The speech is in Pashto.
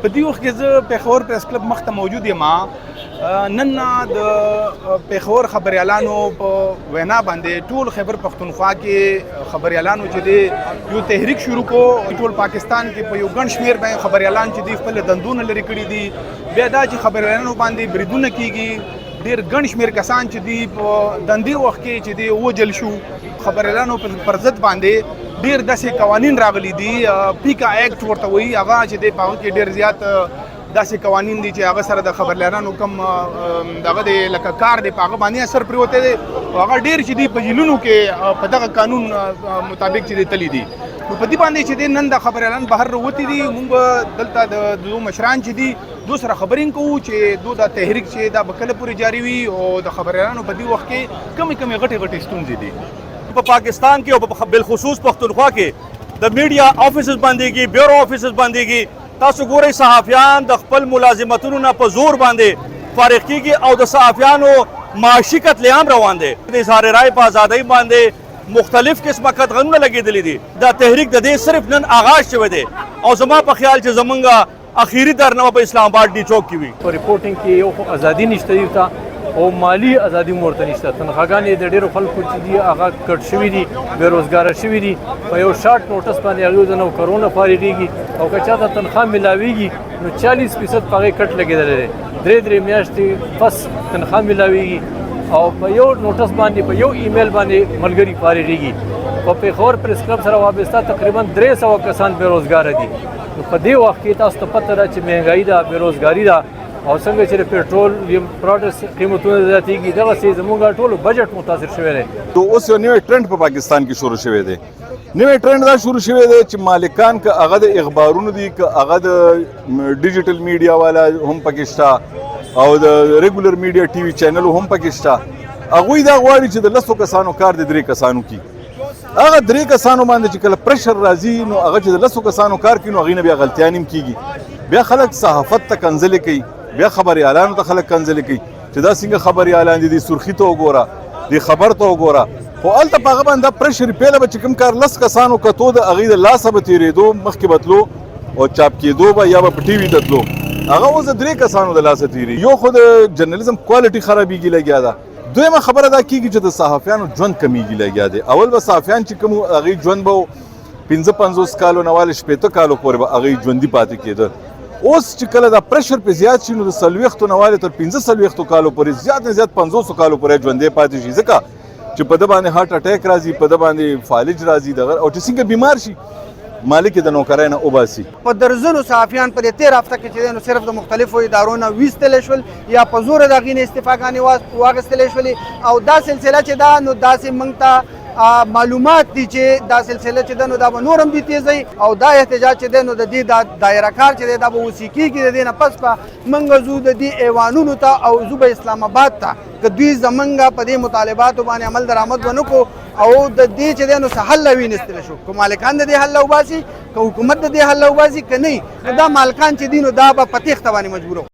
په دې وخت کې زه پېښور پریس کلب مخ ته موجود یم. نن د پېښور خبریالانو په وینا باندې ټول خیبر پښتونخوا کې خبریالانو چې دی یو تحریک شروع کو. ټول پاکستان کې په یو ګڼ شمېر باندې خبریالان چې دي خپل دندونه لرې کړي دي. بیا دا چې خبریالانو باندې بریدونه کیږي، ډېر ګڼ شمېر کسان چې دي په دندې وخت کې چې دی وجل شو. خبریالانو پر ضد باندې ډېر داسې قوانین راغلي دي، پیکا ایکټ ورته وایي، هغه چې دی په هغه کې ډېر زیات داسې قوانین دي چې هغه سره د خبریالانو کم دغه دی لکه کار دی په هغه باندې اثر پرېوتی دی. هغه ډېر چې دی په جیلونو کې په دغه قانون مطابق چې دی تللی دي. نو په دې باندې چې دی نن د خبریالان بهر راوتي دي. موږ دلته د دوه مشران چې دي دو سره خبرې کوو چې دو دا تحریک چې دا به کله پورې جاري وي او د خبریالانو په دې وخت کې کمې کمې غټې ستونزې دي. په پاکستان کې او بالخصوص پښتونخوا کې د میډیا افیسز باندېږي، بیورو افیسز باندېږي. تاسو ګورئ صحافیان د خپل ملازمتونو نه په زور باندې فارغ کیږي او د صحافیانو معاشي قتل عام روان دی. د اظهار رائے په ازادۍ باندې مختلف قسمه قدغنونه لګېدلي دي. دا تحریک د دې صرف نن آغاز شوی دی او زما په خیال چې زمونږ اخیری درنامه په اسلام آباد ډي چوک کې وي. په ریپورټینګ کې یو ازادي نشته دی او مالی ازادي مورته نشته. تنخواګانې د ډېرو خلکو چې دي هغه کټ شوي دي، بېروزګاره شوي دي. په یو شارټ نوټس باندې هغوی د نوکرونه فارغېږي او که چاته تنخوا میلاویږي نو 40% په هغې کټ لګېدلی دی. 3 میاشتې پس تنخوا میلاویږي او په یو نوټس باندې په یو ایمیل باندې ملګري فارغېږي. په پېښور پریس کلب سره وابسته تقریبا 300 کسان بېروزګاره دي. نو په دې وخت کې تاسو ته پته ده چې مهنګایي ده، بېروزګاري ده او څنګه چې د پېټرول پروډکټس قیمتونه زیاتېږي، دغسې زموږ ټولو بجټ متاثر شوی دی. اوس یو نوی ټرند په پاکستان کې شروع شوی دی. نوی ټرند دا شروع شوی دی چې مالکان که هغه د اخبارونو دي، که هغه د ډیجیټل میډیا والا هم پکې شته او د ریګولر میډیا ټي وي چینل هم پکې شته، هغوی دا غواړي چې د 10 کسانو کار د 3 کسانو کي. هغه 3 کسانو باندې چې کله پرشر راځي نو هغه چې د 10 کسانو کار کوي نو هغوی نه بیا غلطیان هم کېږي. بیا خلک صحافت ته کنځلې کوي، بیا خبریالانو ته خلک کنځلې کوي چې دا څنګه خبریالان دي، سرخي ته وګوره، د خبر ته وګوره. خو هلته په هغه باندې دا پرشر پیله به چې کوم کار 10 کسانو کتو د هغوی د لاسه به تېرېدو، مخکې به تلو او چاپ کېدو به یا به په ټي وي ته تلو. هغه اوس د 3 کسانو د لاسه تېري. یو خو د جرنالیزم کوالټي خرابېږي لګیا ده. دویمه خبره دا کېږي چې د صحافیانو ژوند کمیږي لګیا دی. اول به صحافیان چې کوم هغوی ژوند به 55 کالو نه واله 60 کالو پورې به هغوی ژوندي پاتې کېده. اوس چې کله دا پرشر په زیات شي نو د 40 نه واله تر 45 کالو پورې زیات نه زیات 50 کالو پورې ژوندی پاتې شي، ځکه چې په ده باندې هارټ اټیک راځي، په ده باندې فالج راځي او چې څنګه بیمار شي مالک د نوکرۍ نه وباسي. په درزنو صحافیان په دې 13 هفته کې چې نو صرف د مختلفو ادارو نه ویستلی شول یا په زور د هغې نه استعفاګانې واخیستلی شولې او دا سلسله چې ده نو داسې موږ ته معلومات دي چې دا سلسله چې ده نو دا به نور هم دي تیزوي او دا احتجاج چې دی نو د دې دا دایره کار چې دی دا به اوسې کېږي. د دې نه پس به موږ ځو د دې ایوانونو ته او ځو به اسلام آباد ته که دوی زموږ په دې مطالباتو باندې عمل درآمد ونه کړو او د دې چې دی نو څه حل وینستلی شو. که مالکان د دې حل وباسي، که حکومت د دې حل وباسي، که نه نو دا مالکان چې دي نو دا به په تېښته باندې مجبوره